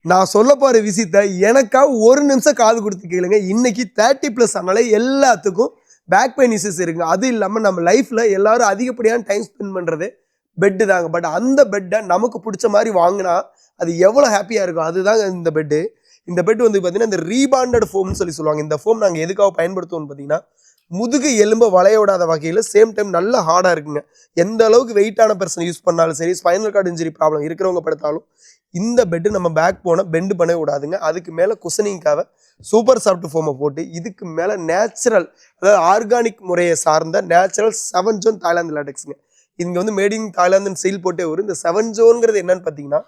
நான் சொல்ல போற விஷயத்த எனக்கா ஒரு நிமிஷம் காது கொடுத்து கேளுங்க. இன்னைக்கு 30+ ஆனாலே எல்லாத்துக்கும் பேக் பெயின் இஷ்யூஸ் இருக்குங்க. அது இல்லாம நம்ம லைஃப்ல எல்லாரும் அதிகப்படியான டைம் ஸ்பெண்ட் பண்றது பெட்டு தாங்க. பட் அந்த பெட்டை நமக்கு பிடிச்ச மாதிரி வாங்கினா அது எவ்வளோ ஹாப்பியா இருக்கும். அதுதாங்க இந்த பெட்டு. இந்த பெட் வந்து பார்த்தீங்கன்னா இந்த ரீபாண்டட் ஃபோம்னு சொல்லுவாங்க. இந்த ஃபோம் நாங்கள் எதுக்காக பயன்படுத்துவோம்னு பார்த்தீங்கன்னா முதுகு எலும்பை வளைய விடாத வகையில் சேம் டைம் நல்ல ஹார்டாக இருக்குங்க. எந்த அளவுக்கு வெயிட்டான பர்சன் யூஸ் பண்ணாலும் சரி, ஸ்பைனல் கார்டு இன்ஜுரி ப்ராப்ளம் இருக்கிறவங்க படுத்தாலும் இந்த பெட்டு நம்ம பேக் போன பெண்டு பண்ணவே விடாதுங்க. அதுக்கு மேலே குஷனிங்காக சூப்பர் சாஃப்ட் ஃபோமை போட்டு இதுக்கு மேலே நேச்சுரல், அதாவது ஆர்கானிக் முறையை சார்ந்த நேச்சுரல் 7 ஜோன் தாய்லாந்து லாட்டெக்ஸுங்க. இங்கே வந்து மேட் இன் தாய்லாந்துன்னு சீல் போட்டே வரும். இந்த 7 ஜோன்ங்கிறது என்னன்னு பார்த்தீங்கன்னா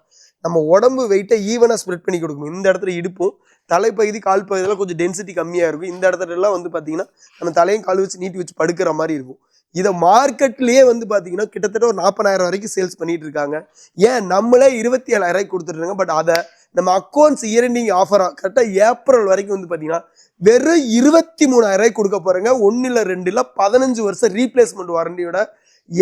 நம்ம உடம்பு வெயிட்டை ஈவனாக ஸ்ப்ரெட் பண்ணி கொடுக்கும். இந்த இடத்துல இடுப்பும் தலைப்பகுதி கால் பகுதியெல்லாம் கொஞ்சம் டென்சிட்டி கம்மியாக இருக்கும். இந்த இடத்துலலாம் வந்து பார்த்தீங்கன்னா நம்ம தலையும் கால் வச்சு நீட்டி வச்சு படுக்கிற மாதிரி இருக்கும். இதை மார்க்கெட்லேயே வந்து பார்த்தீங்கன்னா கிட்டத்தட்ட ஒரு 40,000 வரைக்கும் சேல்ஸ் பண்ணிட்டு இருக்காங்க. ஏன் நம்மளே 27,000 கொடுத்துட்ருங்க. பட் அதை நம்ம அக்கௌண்ட்ஸ் இயர்னிங் ஆஃபராக கரெக்டாக ஏப்ரல் வரைக்கும் வந்து பார்த்தீங்கன்னா வெறும் 23,000 கொடுக்க போகிறேங்க. 1 இல்லை 2 இல்லை 15 வருஷம் ரீப்ளேஸ்மெண்ட் வாரண்டியோட.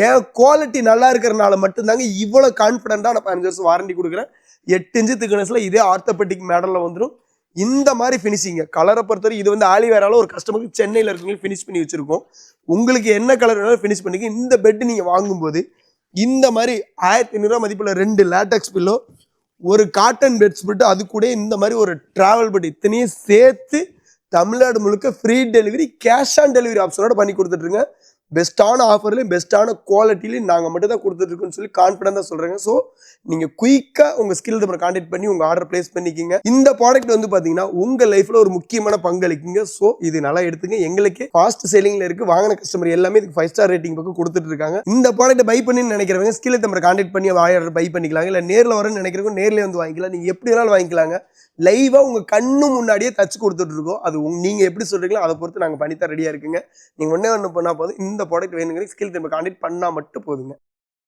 ஏன் குவாலிட்டி நல்லா இருக்கிறனால மட்டும்தாங்க இவ்வளோ கான்ஃபிடென்ட்டாக நான் 15 வருஷம் வாரண்டி கொடுக்குறேன். 8 இன்ச்சு திக்னஸில் இதே ஆர்த்தோபெட்டிக் மேடலில் வந்துடும். இந்த மாதிரி ஃபினிஷிங்க கலரை பொறுத்தவரை இது வந்து ஆலிவேரால ஒரு கஸ்டமருக்கு சென்னையில் இருக்கவங்களுக்கு ஃபினிஷ் பண்ணி வச்சிருக்கோம். உங்களுக்கு என்ன கலர் வேணாலும் ஃபினிஷ் பண்ணிக்க. இந்த பெட்டு நீங்கள் வாங்கும்போது இந்த மாதிரி 1500 மதிப்பில் 2 லேட்டக்ஸ் பில்லோ, ஒரு காட்டன் பெட் ஸ்பிரிட், அது கூட இந்த மாதிரி ஒரு டிராவல் பெட், இத்தனையும் சேர்த்து தமிழ்நாடு முழுக்க free delivery, cash on delivery ஆப்ஷனோட பண்ணி கொடுத்துட்ருங்க. பெஸ்ட்டான ஆஃபர்லையும் பெஸ்ட்டான குவாலிட்டிலையும் நாங்கள் மட்டும் தான் கொடுத்துட்ருக்கோன்னு சொல்லி கான்ஃபிடென்ட்டாக சொல்கிறேங்க. ஸோ நீங்கள் குயிக்காக உங்கள் ஸ்கில் நம்பரை கான்டாக்ட் பண்ணி உங்கள் ஆர்டர் பிளேஸ் பண்ணிக்கிங்க. இந்த ப்ராடக்ட் வந்து பார்த்தீங்கன்னா உங்கள் லைஃப்பில் ஒரு முக்கியமான பங்களிக்குங்க. ஸோ இது நல்லா எடுத்துங்க. எங்களுக்கே ஃபாஸ்ட் செல்லிங்கில் இருக்குது. வாங்கின கஸ்டமர் எல்லாமே இதுக்கு 5 ஸ்டார் ரேட்டிங் பக்கம் கொடுத்துட்டு இருக்காங்க. இந்த ப்ராடக்ட்டை பை பண்ணி நினைக்கிறவங்க ஸ்கில் நம்பரை கான்டாக்ட் பண்ணி ஆர்டர் பை பண்ணிக்கலாங்க. இல்லை நேரில் வரேன்னு நினைக்கிறவங்க நேரில் வந்து வாங்கிக்கலாம். நீங்கள் எப்படி வேணாலும் வாங்கிக்கலாங்க. லைவாக உங்கள் கண்ணு முன்னாடியே தச்சு கொடுத்துட்ருக்கோம். அது நீங்கள் எப்படி சொல்கிறீங்களோ அதை பொறுத்து நாங்கள் பண்ணித்தான் ரெடியாக இருக்குங்க. நீங்கள் ஒன்றே ஒன்று பண்ணால் போதும். இந்த ப்ராடக்ட் வேணுங்கிற ஸ்கில் நம்ம கான்டாக்ட் பண்ணால் மட்டும் போதுங்க.